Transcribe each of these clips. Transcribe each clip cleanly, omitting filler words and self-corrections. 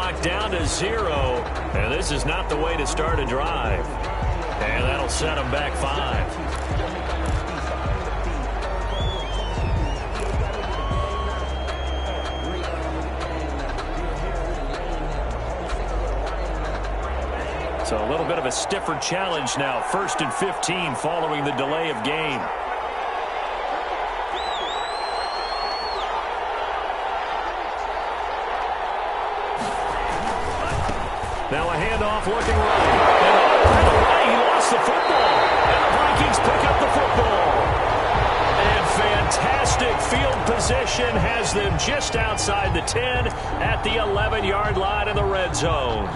clock down to 0. And this is not the way to start a drive. And that'll set them back 5. So a little bit of a stiffer challenge now. 1st and 15 following the delay of game. Now a handoff looking right. And right away he lost the football. And the Vikings pick up the football. And fantastic field position has them just outside the 10 at the 11-yard line in the red zone.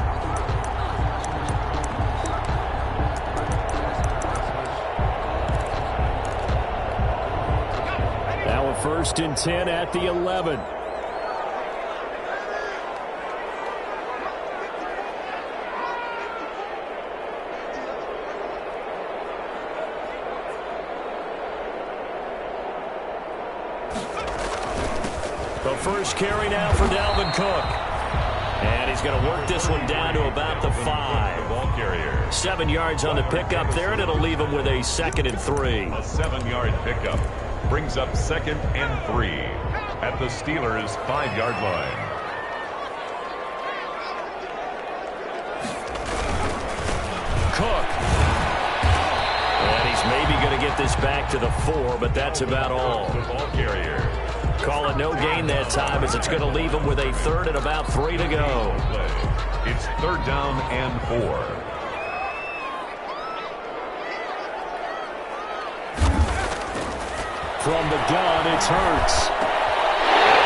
Now a 1st and 10 at the 11. The first carry now for Dalvin Cook. And he's going to work this one down to about the 5. Ball carrier. 7 yards on the pickup there, and it'll leave him with a 2nd and 3. A 7-yard pickup brings up 2nd and 3 at the Steelers' 5-yard line. Cook. And he's maybe going to get this back to the 4, but that's about all. The ball carrier. Call it no gain that time, as it's going to leave him with a 3rd and about 3 to go. It's 3rd down and 4. From the gun, it's Hurts.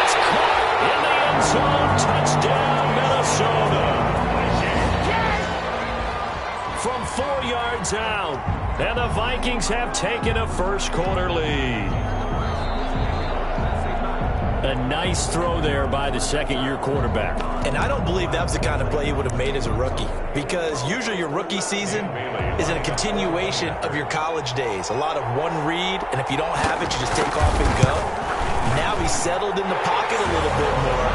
It's caught in the end zone. Touchdown, Minnesota. From 4 yards out, and the Vikings have taken a first-quarter lead. A nice throw there by the second-year quarterback. And I don't believe that was the kind of play he would have made as a rookie, because usually your rookie season is a continuation of your college days. A lot of one read, and if you don't have it, you just take off and go. Now he's settled in the pocket a little bit more,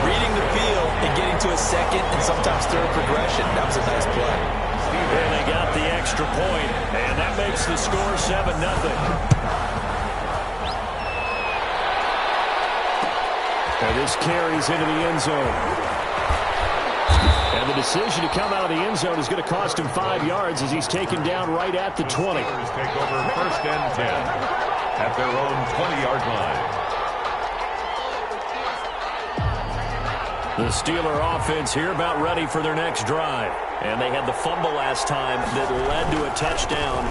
reading the field and getting to a second and sometimes third progression. That was a nice play. And they got the extra point, and that makes the score 7-0. And this carries into the end zone. And the decision to come out of the end zone is going to cost him 5 yards, as he's taken down right at the 20. Take over 1st and 10 at their own 20-yard line. The Steeler offense here about ready for their next drive. And they had the fumble last time that led to a touchdown.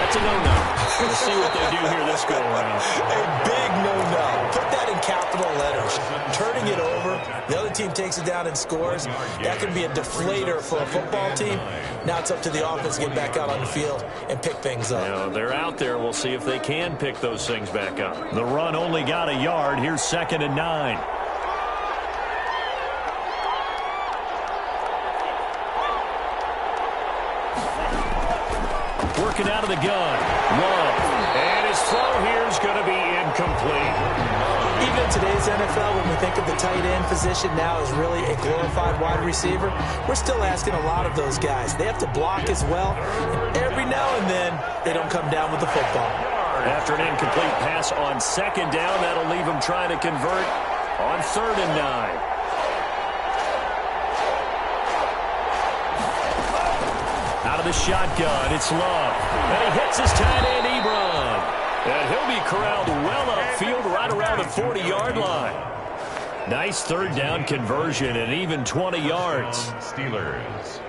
That's a no-no. We'll see what they do here this go-around. A big no-no. Put that in capital letters. Turning it over, the other team takes it down and scores. That can be a deflator for a football team. Now it's up to the offense to get back out on the field and pick things up. You know, they're out there. We'll see if they can pick those things back up. The run only got a yard. Here's 2nd and 9. Working out of the gun. Love. And his throw here is going to be incomplete. Even in today's NFL, when we think of the tight end position now as really a glorified wide receiver, we're still asking a lot of those guys. They have to block as well. And every now and then, they don't come down with the football. After an incomplete pass on 2nd down, that'll leave him trying to convert on 3rd and 9. Out of the shotgun, it's Love. And he hits his tight end, Ebron. And he'll be corralled well upfield right around the 40-yard line. Nice 3rd down conversion and even 20 yards. Steelers.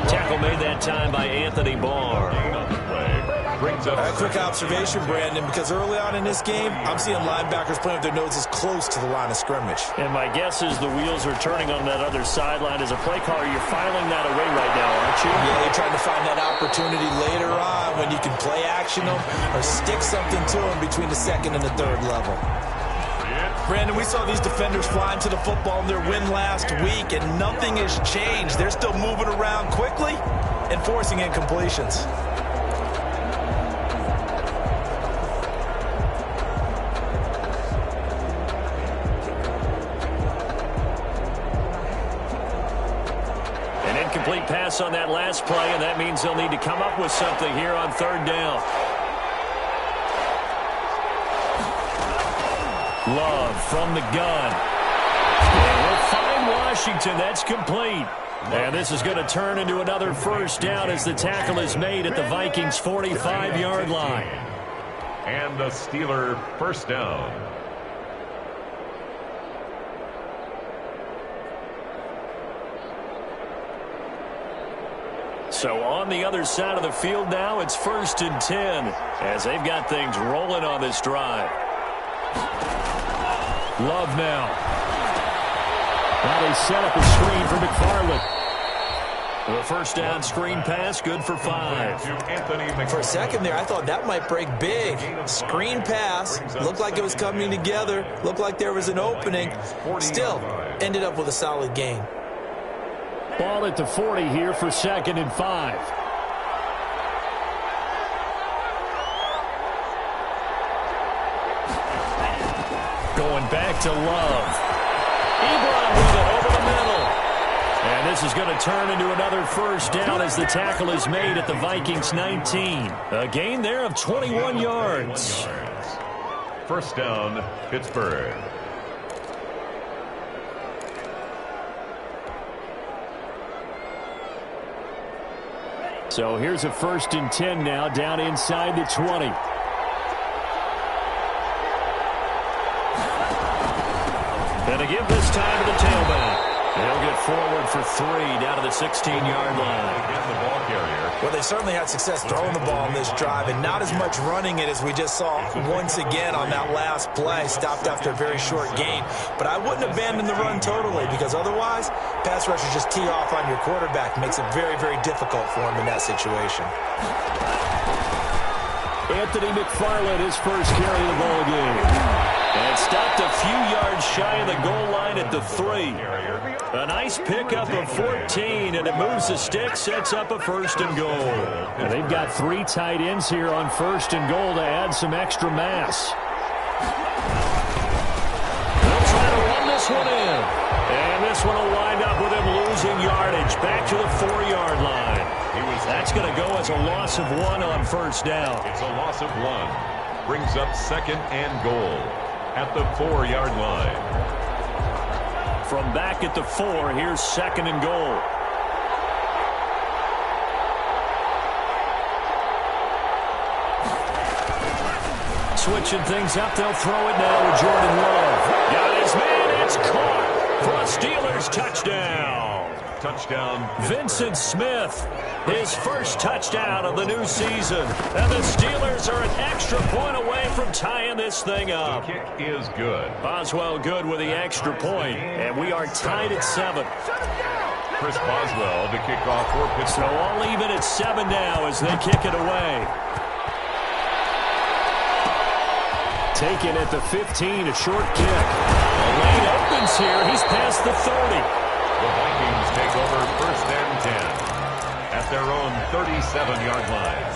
Tackle made that time by Anthony Barr. brings up A quick observation, Brandon, because early on in this game, I'm seeing linebackers playing with their noses close to the line of scrimmage. And my guess is the wheels are turning on that other sideline. As a play caller, you're filing that away right now, aren't you? Yeah, you're trying to find that opportunity later on when you can play action them or stick something to them between the second and the third level. Brandon, we saw these defenders flying to the football in their win last week, and nothing has changed. They're still moving around quickly and forcing incompletions. An incomplete pass on that last play, and that means they'll need to come up with something here on third down. Love from the gun. And we'll find Washington. That's complete. And this is going to turn into another first down as the tackle is made at the Vikings' 45-yard line. And the Steeler first down. So on the other side of the field now, it's 1st and 10 as they've got things rolling on this drive. Love now. Now they set up a screen for McFarland. The first down screen pass, good for 5. For a second there, I thought that might break big. Screen pass, looked like it was coming together, looked like there was an opening. Still, ended up with a solid gain. Ball at the 40 here for 2nd and 5. Going back to Love. Ebron with it over the middle. And this is going to turn into another first down as the tackle is made at the Vikings' 19. A gain there of 21 yards. First down, Pittsburgh. So here's a 1st and 10 now down inside the 20. And to give this time to the tailback. They'll get forward for 3 down to the 16-yard line. Well, they certainly had success throwing the ball on this drive and not as much running it as we just saw once again on that last play. Stopped after a very short gain. But I wouldn't abandon the run totally because otherwise, pass rushers just tee off on your quarterback. Makes it very, very difficult for him in that situation. Anthony McFarland, his first carry of the ball game. And stopped a few yards shy of the goal line at the 3. A nice pickup of 14, and it moves the stick, sets up a 1st and goal. And they've got 3 tight ends here on 1st and goal to add some extra mass. They'll try to run this one in. And this one will wind up with him losing yardage back to the 4-yard line. That's going to go as a loss of 1 on 1st down. It's a loss of 1. Brings up 2nd and goal at the 4-yard line. From back at the 4, here's 2nd and goal. Switching things up, they'll throw it now to Jordan Love. Got his man, it's caught for a Steelers touchdown. Touchdown. Vincent Smith, his first touchdown of the new season. And the Steelers are an extra point away from tying this thing up. The kick is good. Boswell good with the extra point, and we are tied at 7. Chris Boswell to kick off for Pittsburgh. So all even at 7 now as they kick it away. Taken at the 15, a short kick. The lane opens here. He's past the 30. The Vikings take over 1st and 10 at their own 37-yard line.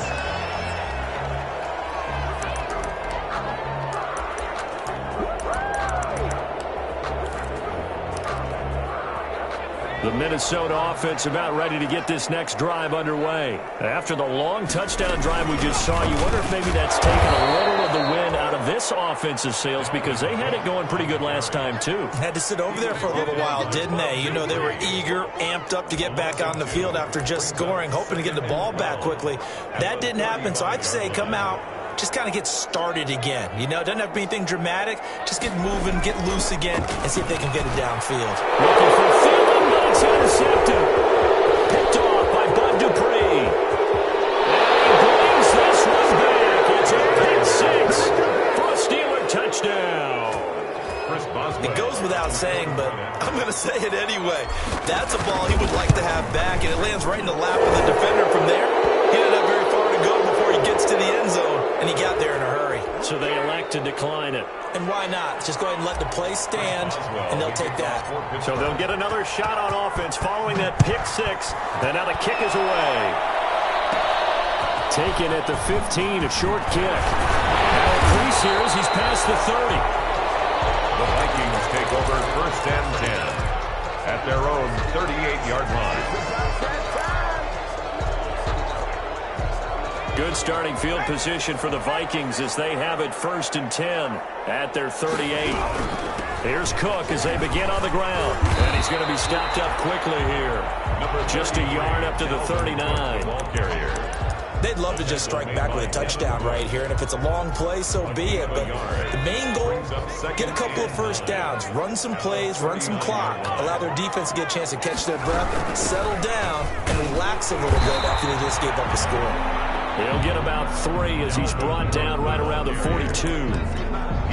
The Minnesota offense about ready to get this next drive underway. After the long touchdown drive we just saw, you wonder if maybe that's taken a little of the wind out of this offensive sails because they had it going pretty good last time, too. Had to sit over there for a little while, didn't they? You know, they were eager, amped up to get back on the field after just scoring, hoping to get the ball back quickly. That didn't happen, so I'd say come out, just kind of get started again. You know, it doesn't have to be anything dramatic. Just get moving, get loose again, and see if they can get it downfield. Looking for Thielen, but it's intercepted. Picked off by Bud Dupree. And he brings this one out saying, but I'm going to say it anyway. That's a ball he would like to have back, and it lands right in the lap of the defender from there. He didn't have very far to go before he gets to the end zone, and he got there in a hurry. So they elect to decline it. And why not? Just go ahead and let the play stand, and they'll take that. So they'll get another shot on offense following that pick six. And now the kick is away. Taken at the 15, a short kick. Now Priest here as he's past the 30. The Vikings take over 1st and 10 at their own 38-yard line. Good starting field position for the Vikings as they have it 1st and 10 at their 38. Here's Cook as they begin on the ground. And he's going to be stopped up quickly here. Just a yard up to the 39. Ball carrier. They'd love to just strike back with a touchdown right here, and if it's a long play, so be it. But the main goal, get a couple of first downs, run some plays, run some clock, allow their defense to get a chance to catch their breath, settle down, and relax a little bit after they just gave up a score. He'll get about 3 as he's brought down right around the 42.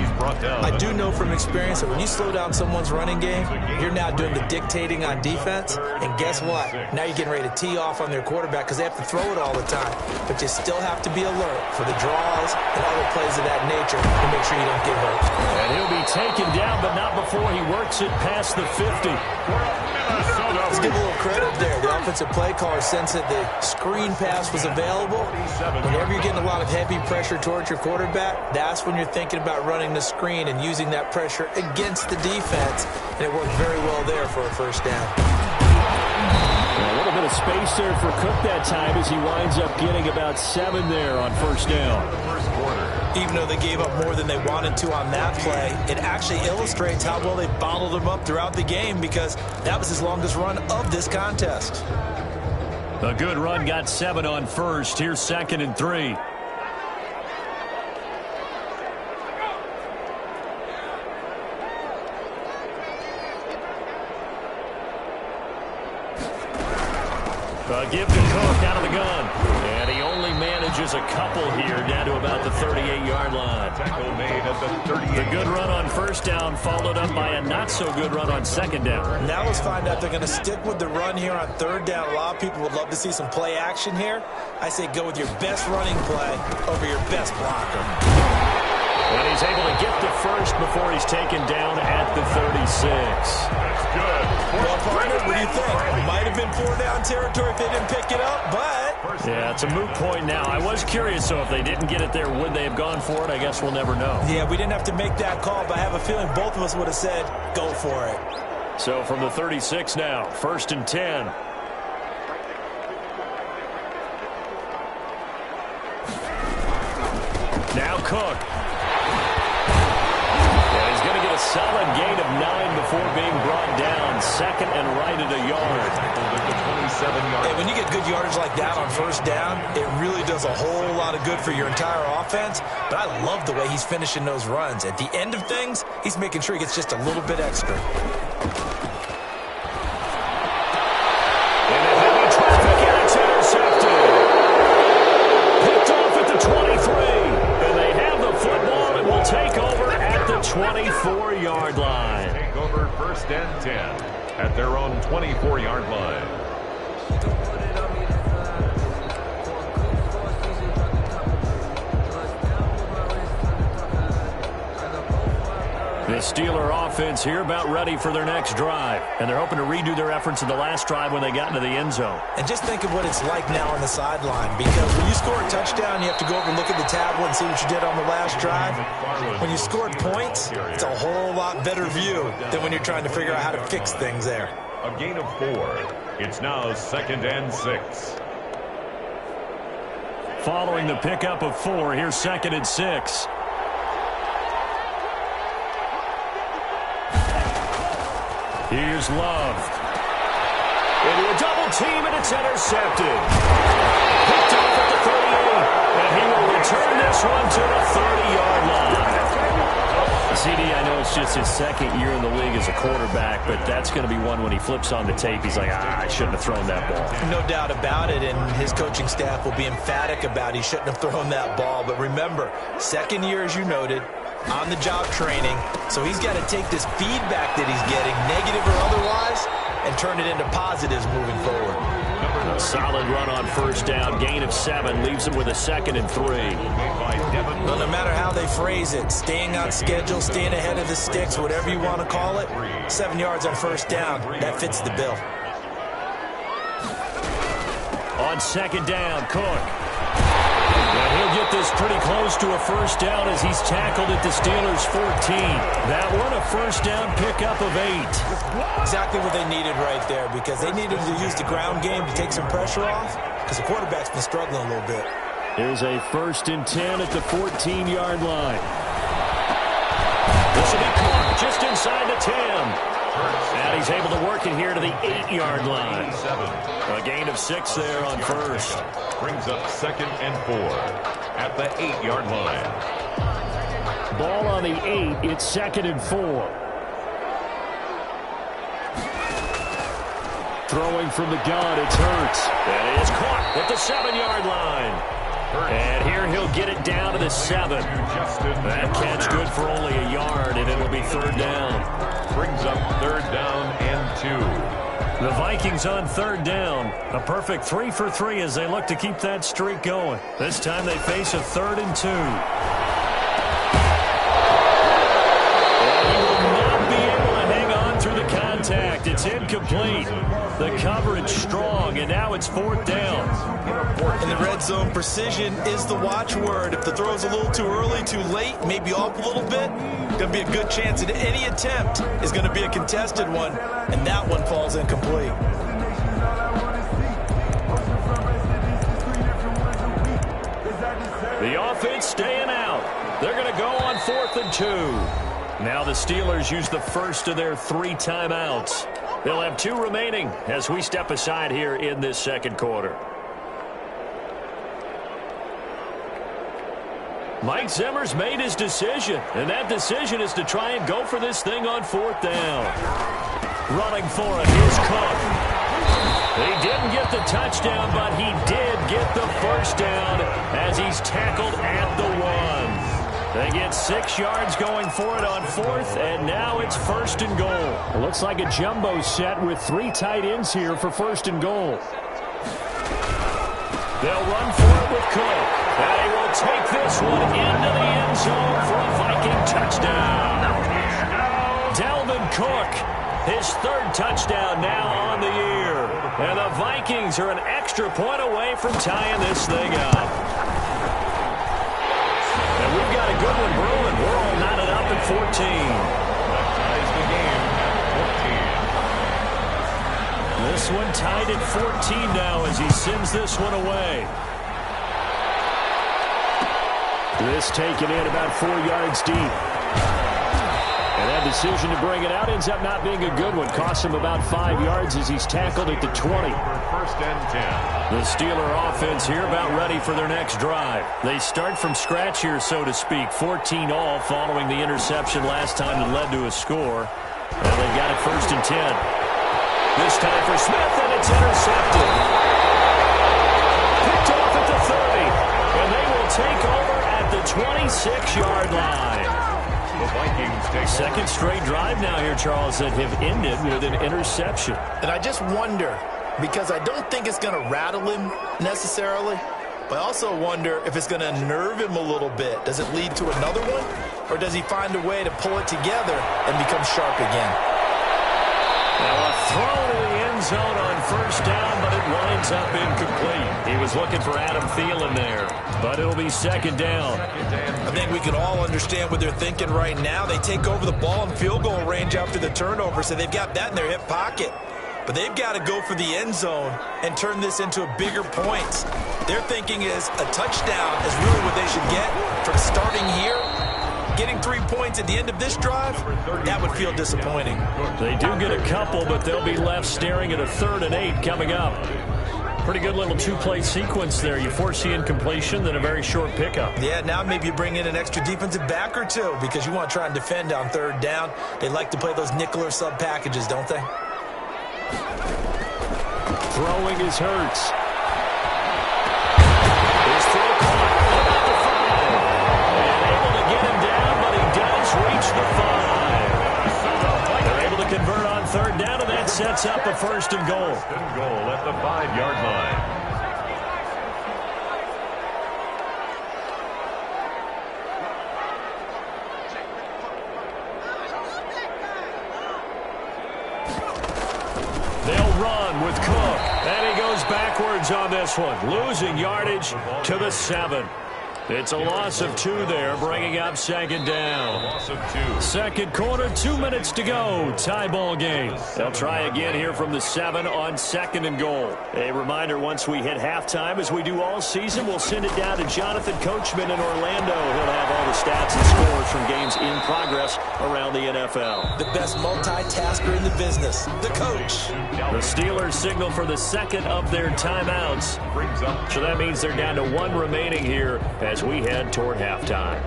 He's brought down. I do know from experience that when you slow down someone's running game, you're now doing the dictating on defense. And guess what? Now you're getting ready to tee off on their quarterback because they have to throw it all the time. But you still have to be alert for the draws and other plays of that nature to make sure you don't get hurt. And he'll be taken down, but not before he works it past the 50. Let's give a little credit there. The offensive play caller sensed that the screen pass was available. Whenever you're getting a lot of heavy pressure towards your quarterback, that's when you're thinking about running the screen and using that pressure against the defense. And it worked very well there for a first down. A little bit of space there for Cook that time as he winds up getting about 7 there on first down. Even though they gave up more than they wanted to on that play, it actually illustrates how well they bottled them up throughout the game because that was his longest run of this contest. A good run got 7 on first. Here's 2nd and 3. Give to Cook out of the gun. And he only manages a couple here down to about the 38-yard line. Tackle made at the 38. The good run on first down followed up by a not-so-good run on second down. Now let's find out they're going to stick with the run here on third down. A lot of people would love to see some play action here. I say go with your best running play over your best blocker. And he's able to get to first before he's taken down at the 36. That's good. Well, partner, what do you think? Might have been 4-down territory if they didn't pick it up, but... Yeah, it's a moot point now. I was curious, so if they didn't get it there, would they have gone for it? I guess we'll never know. Yeah, we didn't have to make that call, but I have a feeling both of us would have said, go for it. So from the 36 now, 1st and 10. Now Cook. Solid gain of 9 before being brought down. 2nd and right at a yard. And when you get good yardage like that on first down, it really does a whole lot of good for your entire offense. But I love the way he's finishing those runs. At the end of things, he's making sure he gets just a little bit extra. And a heavy traffic, and it's intercepted. Picked off at the 23. And they have the football and will take over at the 24-yard line. Take over 1st and 10 at their own 24-yard line. The Steeler offense here about ready for their next drive. And they're hoping to redo their efforts in the last drive when they got into the end zone. And just think of what it's like now on the sideline. Because when you score a touchdown, you have to go over and look at the tablet and see what you did on the last drive. When you scored points, it's a whole lot better view than when you're trying to figure out how to fix things there. A gain of 4. It's now 2nd and 6. Following the pickup of 4, here's 2nd and 6. Here's Love. Into a double team, and it's intercepted. Picked off at the 38, and he will return this one to the 30-yard line. CD, I know it's just his 2nd year in the league as a quarterback, but that's going to be one when he flips on the tape. He's like, I shouldn't have thrown that ball. No doubt about it, and his coaching staff will be emphatic about he shouldn't have thrown that ball. But remember, 2nd year, as you noted, on-the-job training, so he's got to take this feedback that he's getting, negative or otherwise, and turn it into positives moving forward. A solid run on first down, gain of 7, leaves him with a 2nd and 3. Well, no matter how they phrase it, staying on schedule, staying ahead of the sticks, whatever you want to call it, 7 yards on first down, that fits the bill. On 2nd down, Cook. And he'll get this pretty close to a first down as he's tackled at the Steelers' 14. That one, a first down pickup of 8. Exactly what they needed right there, because they needed to use the ground game to take some pressure off, because the quarterback's been struggling a little bit. Here's a 1st and 10 at the 14-yard line. This will be caught just inside the 10. And he's able to work it here to the 8-yard line. A gain of 6 there on first. Brings up 2nd and 4 at the 8-yard line. Ball on the 8. It's 2nd and 4. Throwing from the gun, it's Hurts. And it is caught at the 7-yard line. And here he'll get it down to the 7. That catch good for only a yard, and it'll be 3rd down. Brings up 3rd down and 2. The Vikings on 3rd down. A perfect 3 for 3 as they look to keep that streak going. This time they face a 3rd and 2. And he will not be able to hang on through the contact. It's incomplete. The coverage strong, and now it's 4th down. In the red zone, precision is the watchword. If the throw's a little too early, too late, maybe off a little bit, going to be a good chance that any attempt is going to be a contested one, and that one falls incomplete. The offense staying out. They're going to go on 4th and 2. Now the Steelers use the first of their 3 timeouts. They'll have 2 remaining as we step aside here in this 2nd quarter. Mike Zimmer's made his decision, and that decision is to try and go for this thing on 4th down. Running for it, here's Cook. He didn't get the touchdown, but he did get the first down as he's tackled at the 1. They get 6 yards going for it on 4th, and now it's 1st and goal. It looks like a jumbo set with 3 tight ends here for 1st and goal. They'll run for it with Cook. And he will take this one into the end zone for a Viking touchdown. Dalvin Cook, his 3rd touchdown now on the year. And the Vikings are an extra point away from tying this thing up. And we've got a good one brewing. We're all knotted up at 14. That ties the game at 14. This one tied at 14 now as he sends this one away. This taken in about 4 yards deep. And that decision to bring it out ends up not being a good one. Costs him about 5 yards as he's tackled at the 20. 1st and 10. The Steeler offense here about ready for their next drive. They start from scratch here, so to speak. 14 all following the interception last time that led to a score. And they've got it 1st and 10. This time for Smith, and it's intercepted. Picked off at the 30. And they will take over at the 26-yard line. The Vikings take 2nd straight drive now here, Charles, that have ended with an interception. And I just wonder, because I don't think it's going to rattle him necessarily, but I also wonder if it's going to nerve him a little bit. Does it lead to another one, or does he find a way to pull it together and become sharp again? Now a throw to the end zone on 1st down, but it winds up incomplete. He was looking for Adam Thielen there, but it'll be 2nd down. I think we can all understand what they're thinking right now. They take over the ball in field goal range after the turnover, so they've got that in their hip pocket. But they've got to go for the end zone and turn this into a bigger points. Their thinking is a touchdown is really what they should get from starting here. Getting 3 points at the end of this drive, that would feel disappointing. They do get a couple, but they'll be left staring at a 3rd and 8 coming up. Pretty good little 2-play sequence there. You force the incompletion, then a very short pickup. Yeah, now maybe you bring in an extra defensive back or 2 because you want to try and defend on 3rd down. They like to play those nickel or sub packages, don't they? Throwing is Hurts. His throw caught about the 5. And able to get him down, but he sets up a 1st and goal. 1st and goal at the 5-yard line. They'll run with Cook. And he goes backwards on this one, losing yardage to the 7. It's a loss of 2 there, bringing up 2nd down. Loss of 2. 2nd quarter, 2 minutes to go. Tie ball game. They'll try again here from the 7 on 2nd and goal. A reminder, once we hit halftime, as we do all season, we'll send it down to Jonathan Coachman in Orlando. He'll have all the stats and scores from games in progress around the NFL. The best multitasker in the business, the coach. The Steelers signal for the 2nd of their timeouts. So that means they're down to 1 remaining here as we head toward halftime.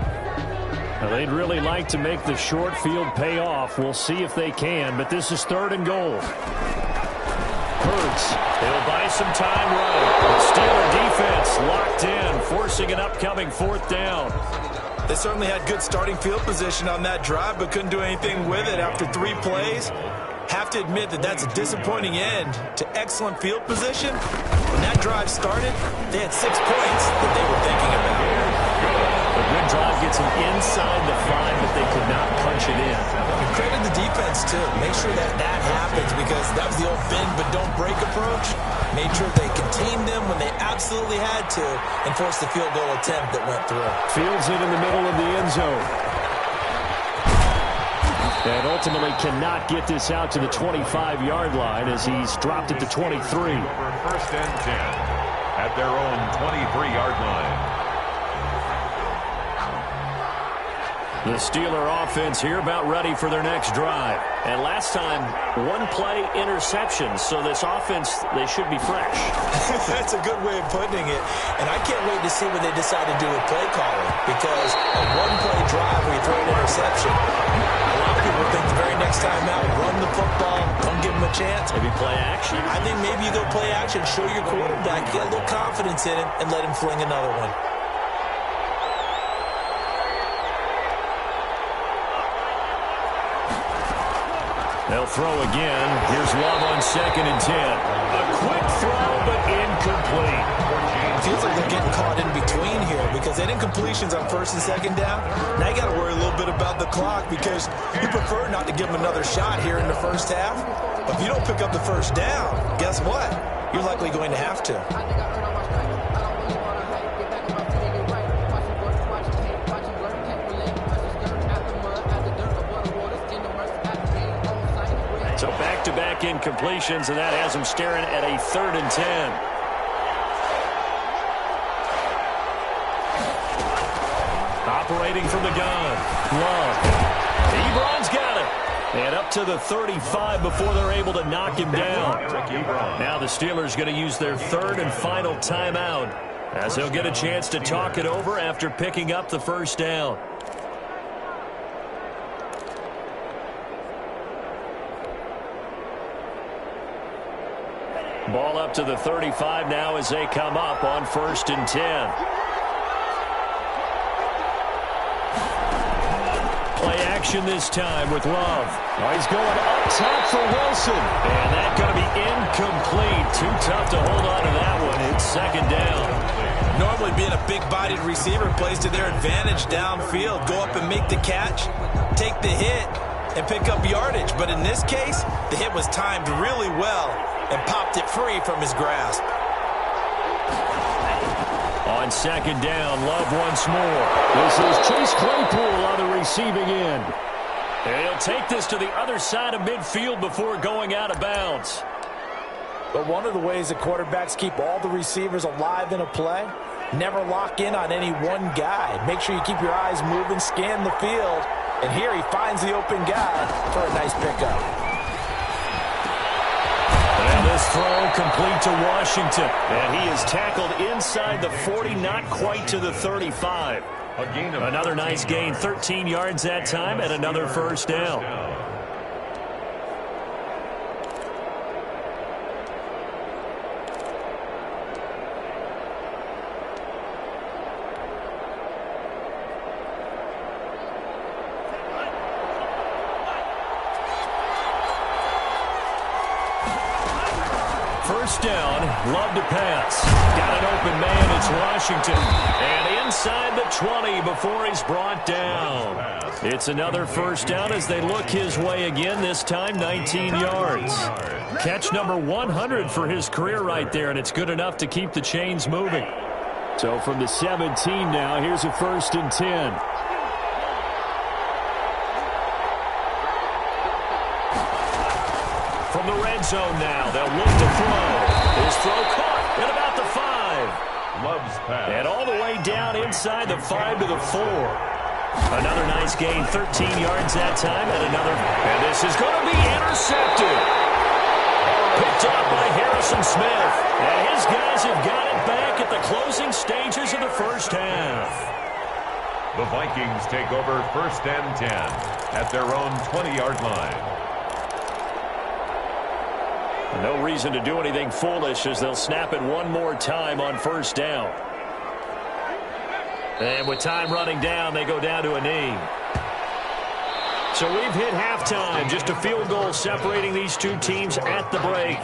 Now, they'd really like to make the short field pay off. We'll see if they can, but this is 3rd and goal. Hurts. They'll buy some time right. The Steeler defense locked in, forcing an upcoming 4th down. They certainly had good starting field position on that drive, but couldn't do anything with it after 3 plays. Have to admit that that's a disappointing end to excellent field position. When that drive started, they had 6 points that they were thinking about. A good drive gets them inside the 5, but they could not punch it in. And credit the defense, too. Make sure that happens, because that was the old bend but don't break approach. Made sure they contained them when they absolutely had to and forced the field goal attempt that went through. Fields it in the middle of the end zone. And ultimately cannot get this out to the 25-yard line as he's dropped it to 23. 1st and 10 at their own 23-yard line. The Steeler offense here about ready for their next drive. And last time, 1-play interception. So this offense, they should be fresh. That's a good way of putting it. And I can't wait to see what they decide to do with play calling. Because a 1-play drive where you throw an interception, a lot of people think the very next time out, run the football, don't give them a chance. Maybe play action. I think maybe you go play action, show your quarterback, get a little confidence in it, and let him fling another one. They'll throw again. Here's Love on 2nd and 10. A quick throw, but incomplete. Feels like they're getting caught in between here because they didn't completions on 1st and 2nd down. Now you got to worry a little bit about the clock because you prefer not to give them another shot here in the 1st half. But if you don't pick up the 1st down, guess what? You're likely going to have to. So back-to-back incompletions, and that has them staring at a 3rd and 10. Operating from the gun. Love. Ebron's got it. And up to the 35 before they're able to knock him down. Now the Steelers going to use their 3rd and final timeout as they'll get a chance to talk it over after picking up the 1st down. Ball up to the 35 now as they come up on 1st and 10. Play action this time with Love. Oh, he's going up top for Wilson. And that's going to be incomplete. Too tough to hold on to that one. It's 2nd down. Normally being a big-bodied receiver plays to their advantage downfield. Go up and make the catch, take the hit, and pick up yardage. But in this case, the hit was timed really well and popped it free from his grasp. On 2nd down, Love once more. This is Chase Claypool on the receiving end. And he'll take this to the other side of midfield before going out of bounds. But one of the ways that quarterbacks keep all the receivers alive in a play, never lock in on any one guy. Make sure you keep your eyes moving, scan the field. And here he finds the open guy for a nice pickup. And this throw complete to Washington. And he is tackled inside the 40, not quite to the 35. Another nice gain, 13 yards that time, and another 1st down. First down, Love to pass. Got an open man, it's Washington. And inside the 20 before he's brought down. It's another first down as they look his way again, this time 19 yards. Catch number 100 for his career right there, and it's good enough to keep the chains moving. So from the 17 now, here's a 1st and 10. From the red zone now, they'll look to throw. His throw caught at about the 5. Love's pass. And all the way down inside the 5 to the 4. Another nice gain, 13 yards that time, and this is going to be intercepted. Picked up by Harrison Smith. And his guys have got it back at the closing stages of the first half. The Vikings take over 1st and 10 at their own 20-yard line. No reason to do anything foolish as they'll snap it one more time on 1st down. And with time running down, they go down to a knee. So we've hit halftime. Just a field goal separating these two teams at the break.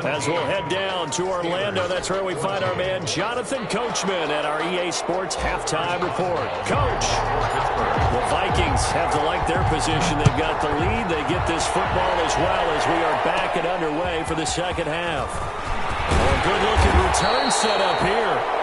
As we'll head down to Orlando, that's where we find our man Jonathan Coachman at our EA Sports Halftime Report. Coach, the Vikings have to like their position. They've got the lead. They get this football as well as we are back and underway for the second half. A good-looking return set up here.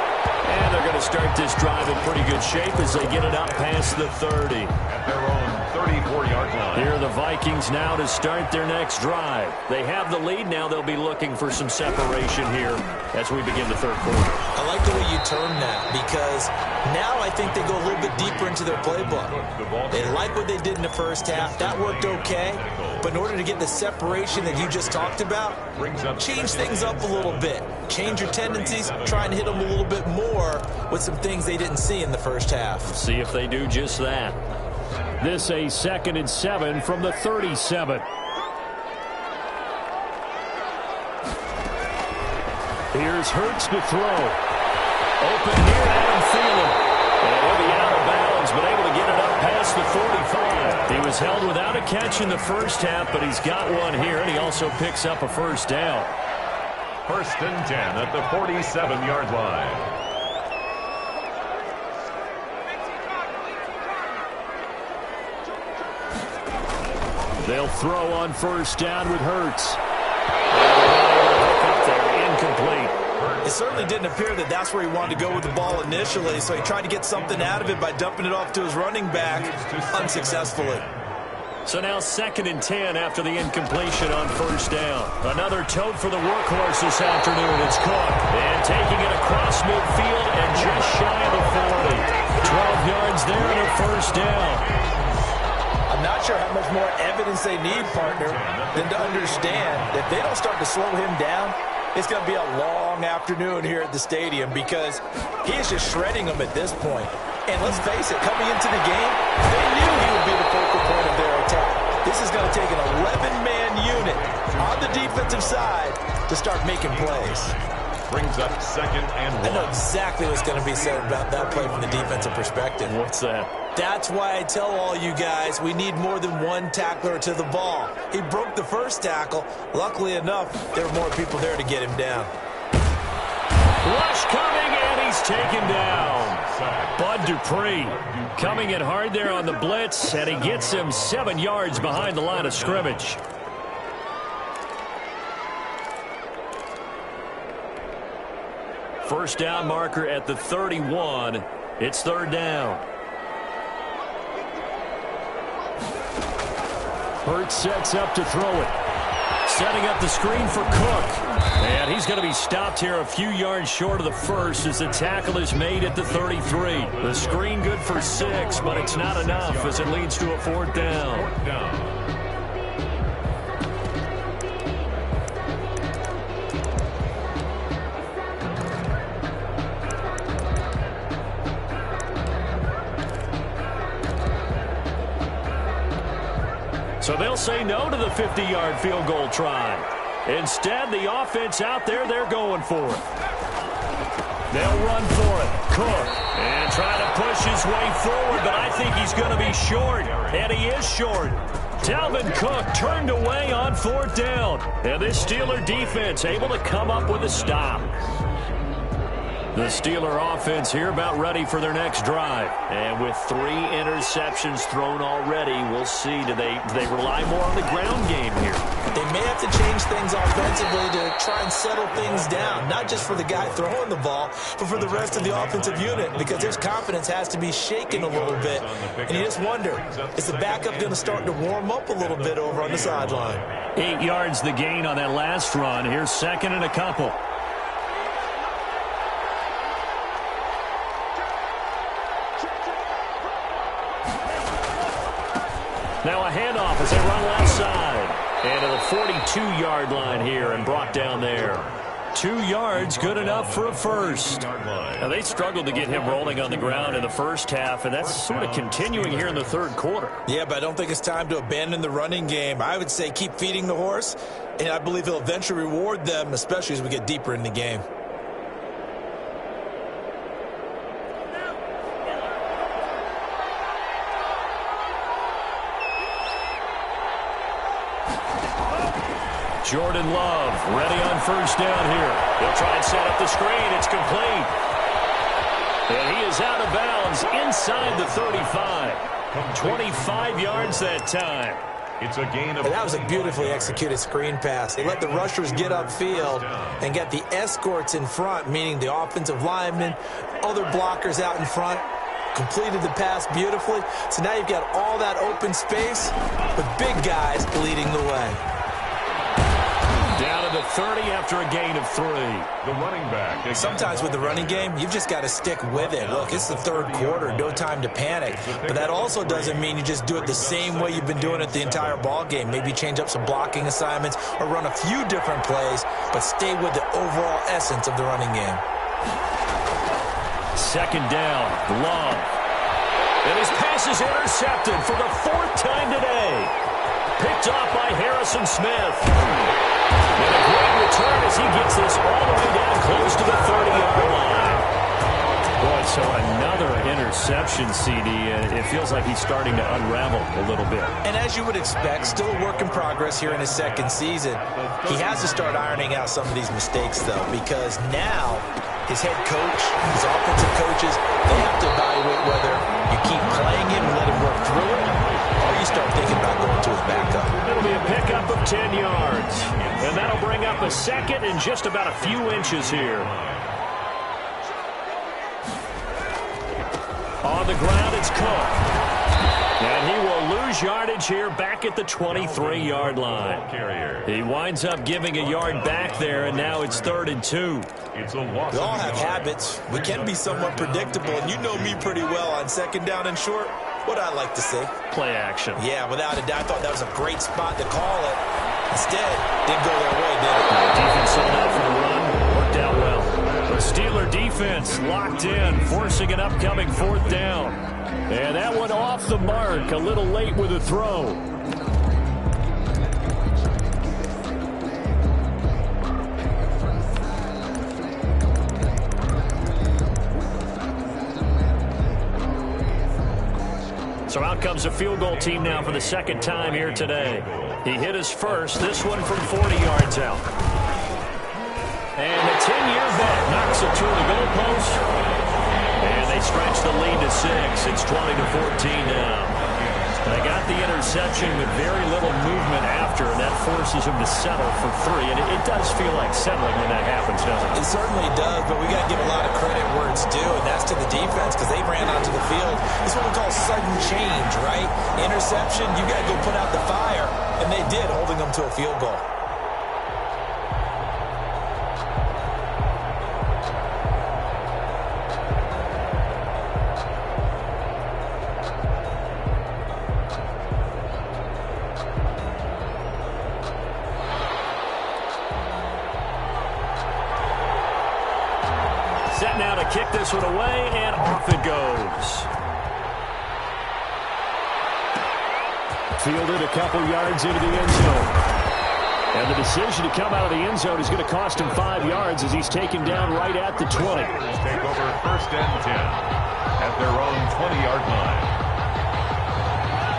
And they're going to start this drive in pretty good shape as they get it up past the 30. At their own 34-yard line. Here are the Vikings now to start their next drive. They have the lead. Now they'll be looking for some separation here as we begin the third quarter. I like the way you term that because now I think they go a little bit deeper into their playbook. They like what they did in the first half. That worked okay. But in order to get the separation that you just talked about, change things up a little bit. Change your tendencies, try and hit them a little bit more with some things they didn't see in the first half. See if they do just that. This a 2nd and 7 from the 37. Here's Hurts to throw. Open here, Adam Thielen. And he'll be out of bounds, but able to get it up past the 45. He was held without a catch in the first half, but he's got one here, and he also picks up a first down. 1st and 10 at the 47-yard line. They'll throw on 1st down with Hurts. Up there, incomplete. It certainly didn't appear that that's where he wanted to go with the ball initially, so he tried to get something out of it by dumping it off to his running back unsuccessfully. So now 2nd and 10 after the incompletion on 1st down. Another tote for the workhorse this afternoon. It's caught. And taking it across midfield and just shy of the 40. 12 yards there and a 1st down. I'm not sure how much more evidence they need, partner, than to understand that if they don't start to slow him down, it's going to be a long afternoon here at the stadium because he is just shredding them at this point. And let's face it, coming into the game, they knew he would be the focal point of their attack. This is going to take an 11-man unit on the defensive side to start making plays. Brings up 2nd and 1. I know exactly what's going to be said about that play from the defensive perspective. What's that? That's why I tell all you guys we need more than one tackler to the ball. He broke the first tackle. Luckily enough, there were more people there to get him down. Rush coming, and he's taken down. Bud Dupree coming in hard there on the blitz, and he gets him 7 yards behind the line of scrimmage. First down marker at the 31. It's 3rd down. Hurts sets up to throw it. Setting up the screen for Cook. And he's going to be stopped here a few yards short of the first as the tackle is made at the 33. The screen good for 6, but it's not enough as it leads to a 4th down. So they'll say no to the 50-yard field goal try. Instead, the offense out there, they're going for it. They'll run for it. Cook. And try to push his way forward, but I think he's going to be short. And he is short. Dalvin Cook turned away on 4th down. And this Steeler defense able to come up with a stop. The Steeler offense here about ready for their next drive. And with 3 interceptions thrown already, we'll see. Do they rely more on the ground game here? They may have to change things offensively to try and settle things down. Not just for the guy throwing the ball, but for the rest of the offensive unit. Because his confidence has to be shaken a little bit. And you just wonder, is the backup going to start to warm up a little bit over on the sideline? 8 yards the gain on that last run. Here's 2nd and a couple. Now a handoff as they run left side. And to the 42-yard line here and brought down there. 2 yards, good enough for a first. Now they struggled to get him rolling on the ground in the first half, and that's sort of continuing here in the 3rd quarter. Yeah, but I don't think it's time to abandon the running game. I would say keep feeding the horse, and I believe he'll eventually reward them, especially as we get deeper in the game. Jordan Love ready on 1st down here. He'll try and set up the screen. It's complete. And he is out of bounds inside the 35. 25 yards that time. It's a gain of... And that was a beautifully executed screen pass. They let the rushers get upfield and get the escorts in front, meaning the offensive linemen, other blockers out in front. Completed the pass beautifully. So now you've got all that open space with big guys leading the way. Down to the 30 after a gain of 3. The running back. Sometimes with the running game, you've just got to stick with it. Look, it's the 3rd quarter, no time to panic. But that also doesn't mean you just do it the same way you've been doing it the entire ball game. Maybe change up some blocking assignments or run a few different plays, but stay with the overall essence of the running game. 2nd down, Love. And his pass is intercepted for the 4th time today. Picked off by Harrison Smith. And a great return as he gets this all the way down close to the 30-yard line. Boy, so another interception, CD. It feels like he's starting to unravel a little bit. And as you would expect, still a work in progress here in his 2nd season. He has to start ironing out some of these mistakes, though, because now his head coach, his offensive coaches, they have to evaluate whether you keep playing him and let him work through it, or you start thinking about going to his backup. It'll be a pickup of 10 yards. And that'll bring up a 2nd and just about a few inches here. On the ground, it's Cook. And he will lose yardage here back at the 23-yard line. He winds up giving a yard back there, and now it's 3rd and 2. We all have habits. We can be somewhat predictable, and you know me pretty well on 2nd down and short. What I like to say? Play action. Yeah, without a doubt, I thought that was a great spot to call it. Instead, didn't go their way, did it? Defense sold out for the run. Worked out well. The Steeler defense locked in, forcing an upcoming 4th down. And that one off the mark, a little late with a throw. So out comes a field goal team now for the 2nd time here today. He hit his first, this one from 40 yards out. And the 10-year bet knocks it to the goalpost. And they stretch the lead to 6. It's 20-14 now. They got the interception with very little movement after, and that forces him to settle for 3. And it does feel like settling when that happens, doesn't it? It certainly does, but we got to give a lot of credit where it's due, and that's to the defense because they ran onto the field. This is what we call sudden change, right? Interception, you got to go put out the fire, and they did, holding them to a field goal. Set now to kick this one away, and off it goes. Fielded a couple yards into the end zone. And the decision to come out of the end zone is going to cost him 5 yards as he's taken down right at the 20. Take over 1st and 10 at their own 20-yard line.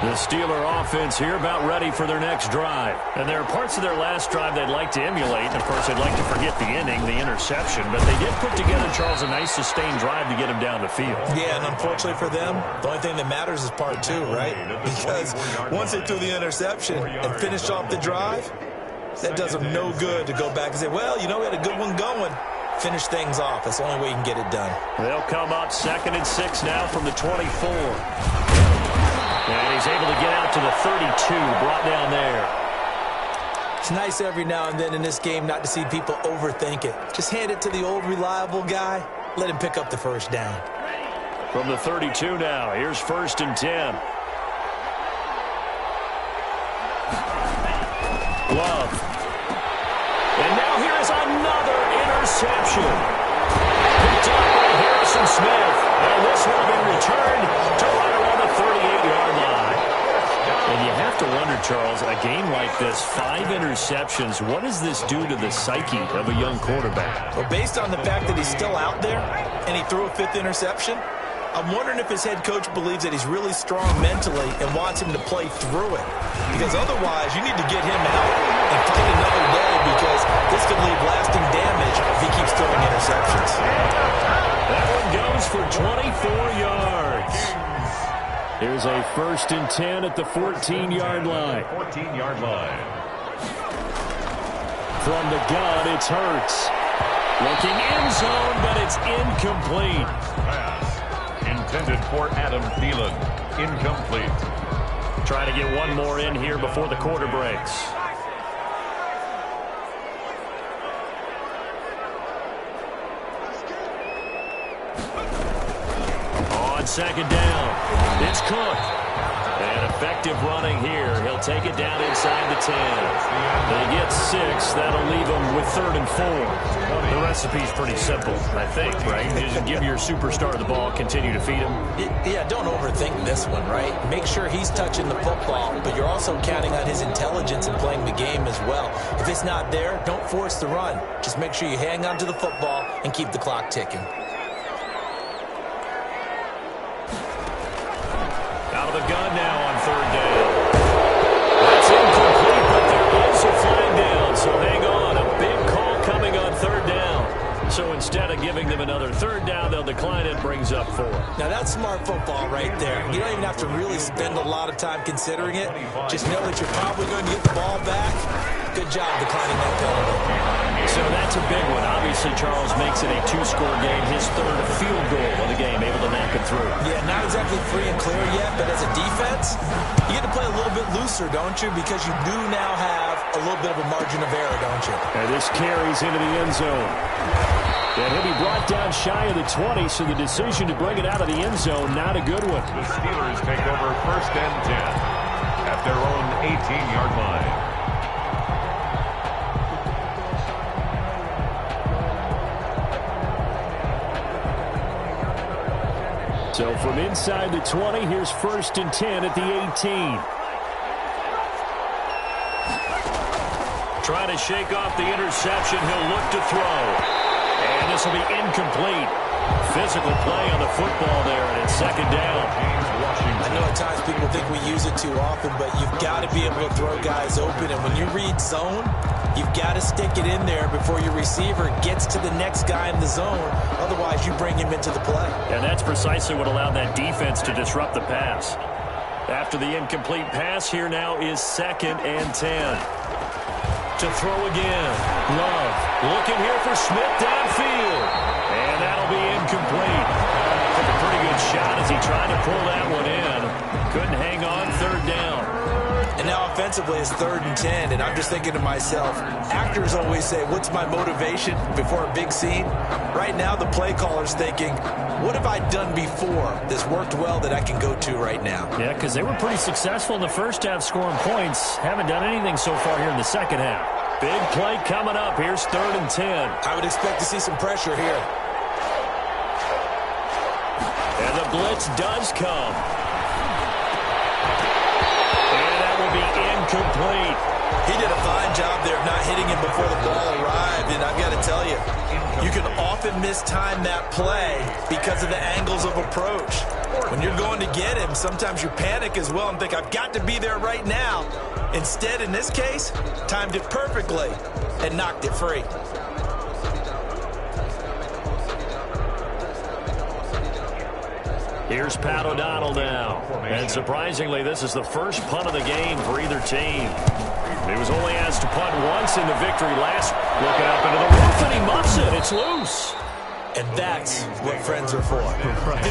The Steeler offense here about ready for their next drive. And there are parts of their last drive they'd like to emulate. And, of course, they'd like to forget the inning, the interception. But they did put together, Charles, a nice sustained drive to get him down the field. Yeah, and unfortunately for them, the only thing that matters is part two, right? Because once they threw the interception and finished off the drive, that does them no good to go back and say, well, you know, we had a good one going. Finish things off. That's the only way you can get it done. They'll come up 2nd and 6 now from the 24. And he's able to get out to the 32, brought down there. It's nice every now and then in this game not to see people overthink it. Just hand it to the old reliable guy. Let him pick up the first down. From the 32 now, here's 1st and 10. Love. And now here is another interception. Picked up by Harrison Smith. And this will be returned to right around the 38-yard line. And you have to wonder, Charles, a game like this, 5 interceptions, what does this do to the psyche of a young quarterback? Well, based on the fact that he's still out there and he threw a 5th interception, I'm wondering if his head coach believes that he's really strong mentally and wants him to play through it. Because otherwise, you need to get him out and fight another day because this could leave lasting damage if he keeps throwing interceptions. That one goes for 24 yards. Here's a 1st and 10 at the 14-yard line. 14-yard line. From the gun, it's Hurts. Looking end zone, but it's incomplete. Pass. Intended for Adam Thielen. Incomplete. Trying to get one more in here before the quarter breaks. On 2nd down, it's Cook. And effective running here. He'll take it down inside the 10. They get 6. That'll leave them with 3rd and 4. The recipe's pretty simple, I think, right? You just give your superstar the ball, continue to feed him. Yeah, don't overthink this one, right? Make sure he's touching the football, but you're also counting on his intelligence in playing the game as well. If it's not there, don't force the run. Just make sure you hang on to the football and keep the clock ticking. Out of the gun now on 3rd down. That's incomplete, but there is a flag down, so hang on. A big call coming on 3rd down. So instead of giving them another 3rd down, they'll decline it, brings up 4. Now that's smart football right there. You don't even have to really spend a lot of time considering it. Just know that you're probably going to get the ball back. Good job declining that penalty. So that's a big one. Obviously, Charles makes it a 2-score game. His 3rd field goal of the game, able to knock it through. Yeah, not exactly free and clear yet, but as a defense, you get to play a little bit looser, don't you? Because you do now have a little bit of a margin of error, don't you? And this carries into the end zone. And he'll be brought down shy of the 20, so the decision to bring it out of the end zone, not a good one. The Steelers take over 1st and 10 at their own 18-yard line. So from inside the 20, here's 1st and 10 at the 18. Trying to shake off the interception. He'll look to throw. And this will be incomplete. Physical play on the football there, and it's 2nd down. I know at times people think we use it too often, but you've got to be able to throw guys open. And when you read zone, you've got to stick it in there before your receiver gets to the next guy in the zone. Otherwise, you bring him into the play. And that's precisely what allowed that defense to disrupt the pass. After the incomplete pass, here now is 2nd and 10. To throw again. Love looking here for Smith downfield. And that'll be incomplete. Took a pretty good shot as he tried to pull that one in. Couldn't hang on, 3rd down. And now offensively it's 3rd and 10, and I'm just thinking to myself, actors always say, what's my motivation before a big scene? Right now the play caller's thinking, what have I done before that's worked well that I can go to right now? Yeah, because they were pretty successful in the first half scoring points. Haven't done anything so far here in the second half. Big play coming up. Here's 3rd and 10. I would expect to see some pressure here. And the blitz does come. Be incomplete. He did a fine job there of not hitting him before the ball arrived, and I've got to tell you, you can often mistime that play because of the angles of approach. When you're going to get him, sometimes you panic as well and think, I've got to be there right now. Instead, in this case, timed it perfectly and knocked it free. Here's Pat O'Donnell now. And surprisingly, this is the first punt of the game for either team. He was only asked to punt once in the victory last. Looking up into the roof, and he muffs it. It's loose. And that's what friends are for. Right.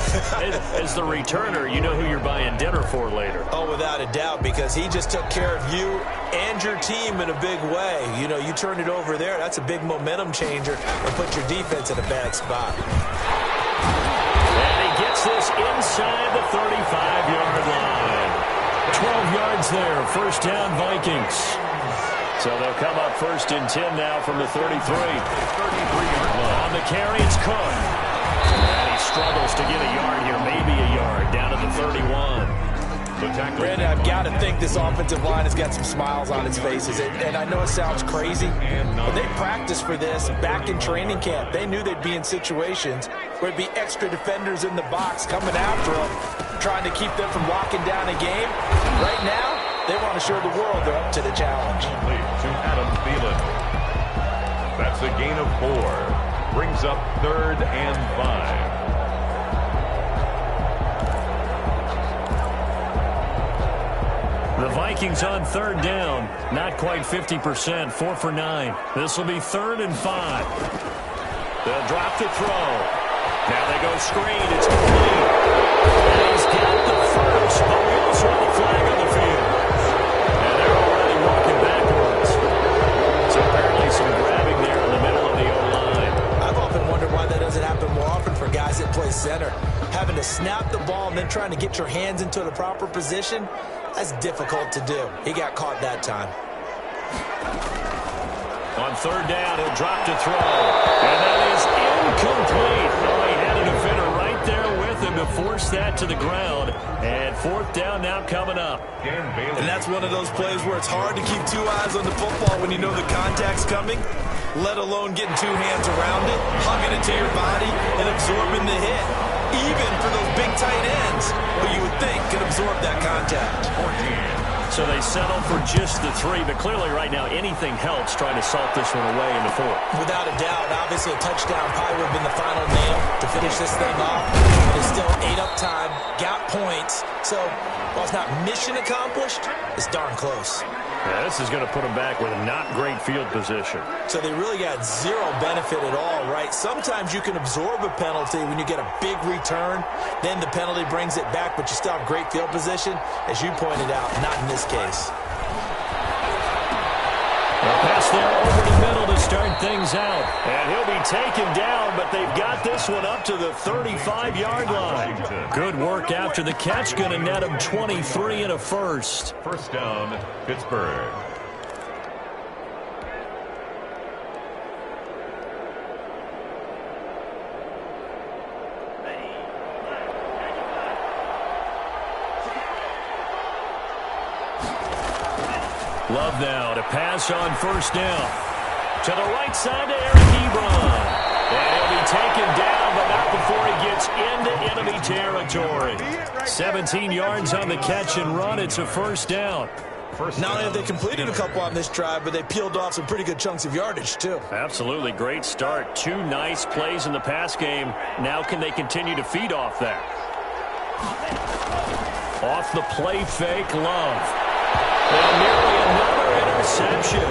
As the returner, you know who you're buying dinner for later. Oh, without a doubt, because he just took care of you and your team in a big way. You know, you turned it over there. That's a big momentum changer and put your defense in a bad spot. And he gets this inside the 35-yard line. 12 yards there, first down Vikings. So they'll come up first and 10 now from the 33. 33-yard line. On the carry, it's Cook. And he struggles to get a yard here, maybe a yard, down to the 31. Brandon, I've got to think this offensive line has got some smiles on its faces. And I know it sounds crazy, but they practiced for this back in training camp. They knew they'd be in situations where there'd be extra defenders in the box coming after them, trying to keep them from locking down a game. Right now, they want to show the world they're up to the challenge. To Adam Thielen. That's a gain of 4. Brings up 3rd and 5. The Vikings on 3rd down. Not quite 50%. 4 for 9. This will be 3rd and 5. They'll drop the throw. Now they go screen. It's complete. And he's got the first, but we also have a flag on the field. And they're already walking backwards. So apparently some grabbing there in the middle of the O-line. I've often wondered why that doesn't happen more often for guys that play center. Having to snap the ball and then trying to get your hands into the proper position, that's difficult to do. He got caught that time. On 3rd down, he'll drop to throw. And that is incomplete. Oh, he had a defender right there with him to force that to the ground. And 4th down now coming up. And that's one of those plays where it's hard to keep 2 eyes on the football when you know the contact's coming, let alone getting 2 hands around it, hugging it to your body, and absorbing the hit. Even for those big tight ends, who you would think could absorb that contact. So they settle for just the 3, but clearly right now anything helps trying to salt this one away in the 4th. Without a doubt, obviously a touchdown probably would have been the final nail to finish this thing off. There's still 8 up time, got points, so while it's not mission accomplished, it's darn close. Yeah, this is going to put them back with a not great field position. So they really got 0 benefit at all, right? Sometimes you can absorb a penalty when you get a big return, then the penalty brings it back, but you still have great field position. As you pointed out, not in this case. Pass there over the middle to start things out. And he'll be taken down, but they've got this one up to the 35-yard line. Good work after the catch. Going to net him 23 and a first. First down, Pittsburgh. Love now to pass on 1st down. To the right side to Eric Ebron. And he'll be taken down, but not before he gets into enemy territory. 17 yards on the catch and run. It's a 1st down. Not only have they completed a couple on this drive, but they peeled off some pretty good chunks of yardage, too. Absolutely. Great start. 2 nice plays in the pass game. Now can they continue to feed off that? Off the play fake, Love. And nearly another interception.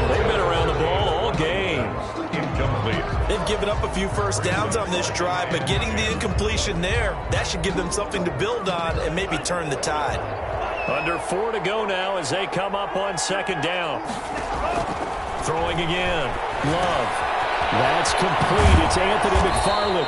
They've been around the ball all game. Incomplete. They've given up a few 1st downs on this drive, but getting the incompletion there, that should give them something to build on and maybe turn the tide. Under 4 to go now as they come up on 2nd down. Throwing again. Love. That's complete. It's Anthony McFarland.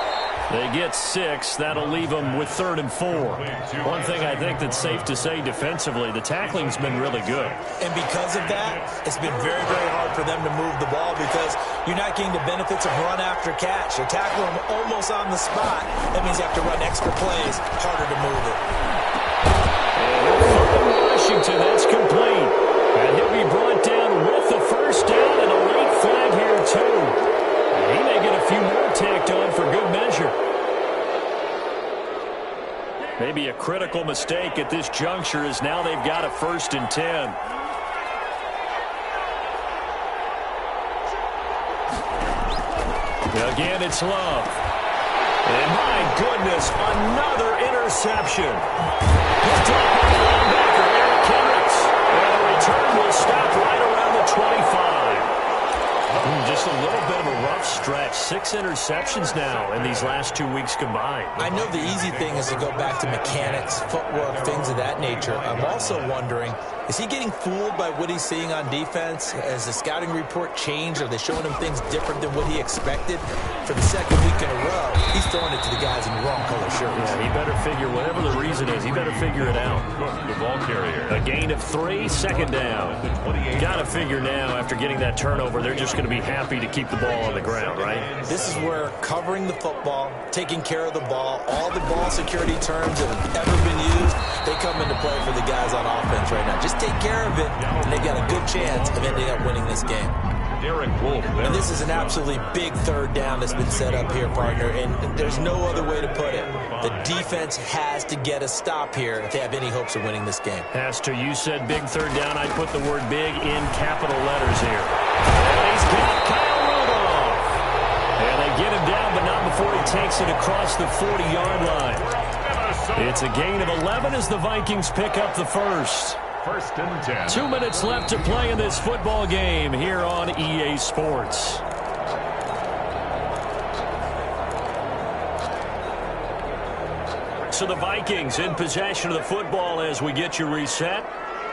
They get 6. That'll leave them with 3rd and 4. One thing I think that's safe to say defensively, the tackling's been really good. And because of that, it's been very, very hard for them to move the ball because you're not getting the benefits of run after catch. You tackle them almost on the spot. That means you have to run extra plays, harder to move it. And Washington, that's complete. And he'll be brought down with the 1st down and a late flag here, too. He may get a few more tacked on for good measure. Maybe a critical mistake at this juncture as now they've got a 1st and 10. Again, it's Love. And my goodness, another interception. Picked up by the linebacker, Eric Kendricks. And the return will stop right around the 25. Just a little bit of a rough stretch. 6 interceptions now in these last 2 weeks combined. I know the easy thing is to go back to mechanics, footwork, things of that nature. I'm also wondering, is he getting fooled by what he's seeing on defense? Has the scouting report changed? Are they showing him things different than what he expected? For the 2nd week in a row, he's throwing it to the guys in the wrong color shirts. Yeah, he better figure, whatever the reason is, he better figure it out. The ball carrier. A gain of 3, 2nd down. Got to figure now, after getting that turnover, they're just going to be happy to keep the ball on the ground, right? This is where covering the football, taking care of the ball, all the ball security terms that have ever been used, they come into play for the guys on offense right now. Just take care of it, and they've got a good chance of ending up winning this game. And this is an absolutely big 3rd down that's been set up here, partner, and there's no other way to put it. The defense has to get a stop here if they have any hopes of winning this game. Has to. You said big 3rd down. I put the word big in capital letters here. And he's got Kyle Rudolph. And they get him down, but not before he takes it across the 40-yard line. It's a gain of 11 as the Vikings pick up the 1st. 1st and 10. 2 minutes left to play in this football game here on EA Sports. So the Vikings in possession of the football as we get you reset.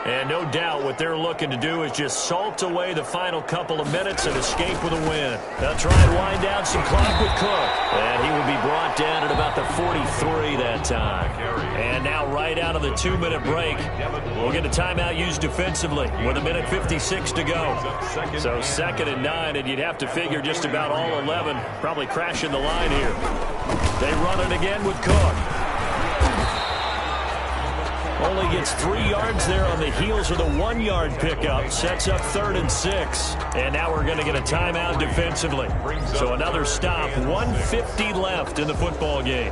And no doubt what they're looking to do is just salt away the final couple of minutes and escape with a win. They'll try and wind down some clock with Cook. And he will be brought down at about the 43 that time. And now right out of the 2-minute break, we'll get a timeout used defensively with 1:56 to go. So 2nd and 9, and you'd have to figure just about all 11 probably crashing the line here. They run it again with Cook. Only gets 3 yards there on the heels of the 1-yard pickup. Sets up 3rd and 6. And now we're going to get a timeout defensively. So another stop. 1:50 left in the football game.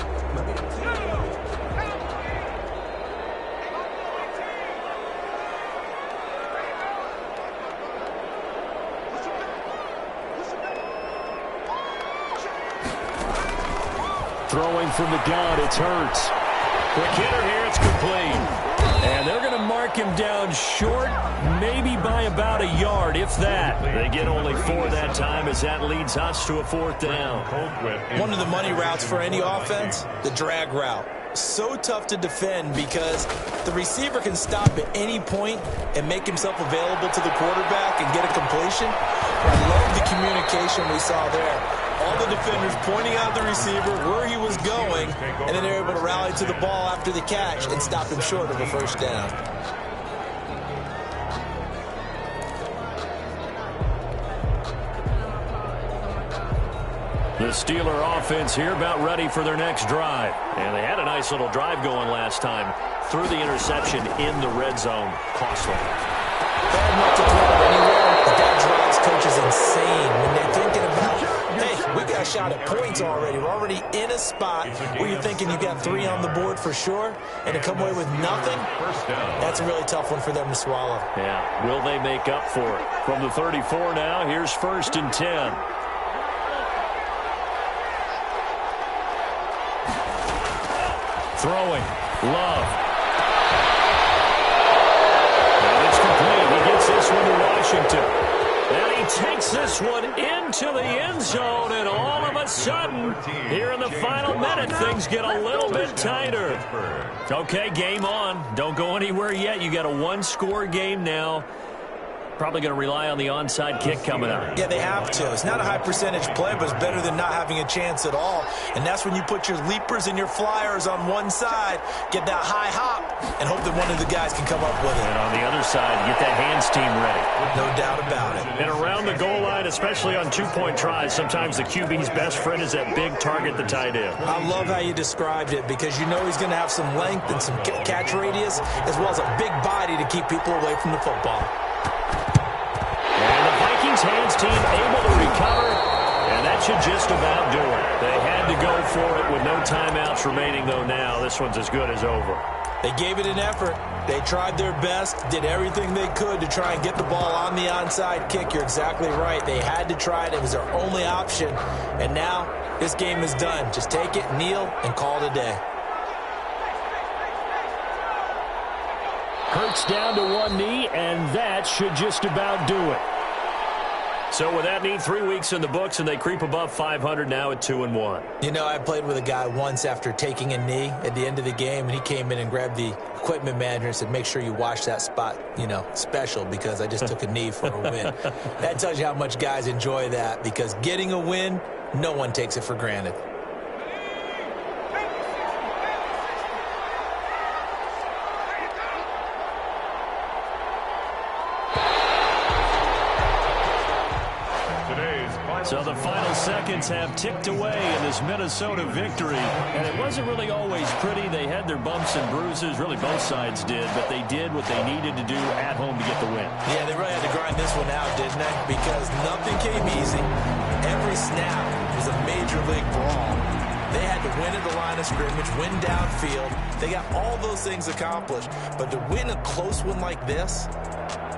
Throwing from the gun, it's Hurts. Quick hitter here, it's complete. And they're going to mark him down short, maybe by about a yard, if that. They get only 4 that time as that leads us to a 4th down. One of the money routes for any offense, the drag route. So tough to defend because the receiver can stop at any point and make himself available to the quarterback and get a completion. I love the communication we saw there. All the defenders pointing out the receiver where he was going, and then they're able to rally to the ball after the catch and stop him short of a 1st down. The Steeler offense here about ready for their next drive. And they had a nice little drive going last time. Threw the interception in the red zone. Costly. They have not to throw anywhere, but that drives coaches insane when they're thinking about, hey, we got a shot at points already. We're already in a spot where you're thinking you got 3 on the board for sure, and to come away with nothing, that's a really tough one for them to swallow. Yeah, will they make up for it? From the 34 now, here's 1st and 10. Throwing, Love. And it's complete. He gets this one to Washington. And he takes this one into the end zone, and all of a sudden, here in the final minute, things get a little bit tighter. Okay, game on. Don't go anywhere yet. You got a 1-score game now. Probably going to rely on the onside kick coming up. Yeah, they have to. It's not a high percentage play, but it's better than not having a chance at all. And that's when you put your leapers and your flyers on one side, get that high hop, and hope that one of the guys can come up with it. And on the other side, get that hands team ready. No doubt about it. And around the goal line, especially on 2-point tries, sometimes the QB's best friend is that big target, the tight end. I love how you described it because you know he's going to have some length and some catch radius as well as a big body to keep people away from the football. And the Vikings hands team able to recover, and that should just about do it. They had to go for it with no timeouts remaining, though, now. This one's as good as over. They gave it an effort. They tried their best, did everything they could to try and get the ball on the onside kick. You're exactly right. They had to try it. It was their only option. And now this game is done. Just take it, kneel, and call it a day. Hurts down to one knee, and that should just about do it. So with that knee, 3 weeks in the books, and they creep above 500 now at 2-1. You know, I played with a guy once after taking a knee at the end of the game, and he came in and grabbed the equipment manager and said, make sure you wash that spot, you know, special, because I just took a knee for a win. That tells you how much guys enjoy that, because getting a win, no one takes it for granted. So the final seconds have ticked away in this Minnesota victory. And it wasn't really always pretty. They had their bumps and bruises. Really, both sides did. But they did what they needed to do at home to get the win. Yeah, they really had to grind this one out, didn't they? Because nothing came easy. Every snap was a major league brawl. They had to win at the line of scrimmage, win downfield. They got all those things accomplished. But to win a close one like this,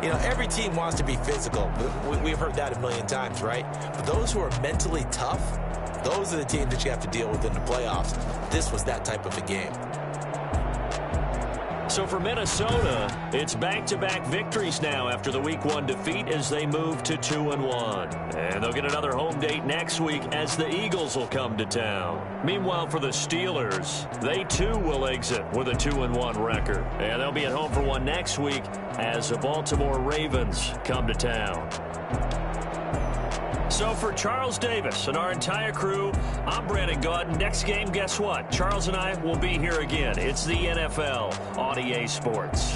you know, every team wants to be physical. We've heard that a million times, right? But those who are mentally tough, those are the teams that you have to deal with in the playoffs. This was that type of a game. So for Minnesota, it's back-to-back victories now after the Week 1 defeat as they move to 2-1. And they'll get another home date next week as the Eagles will come to town. Meanwhile, for the Steelers, they too will exit with a 2-1 record. And they'll be at home for one next week as the Baltimore Ravens come to town. So for Charles Davis and our entire crew, I'm Brandon Gaudin. Next game, guess what? Charles and I will be here again. It's the NFL on EA Sports.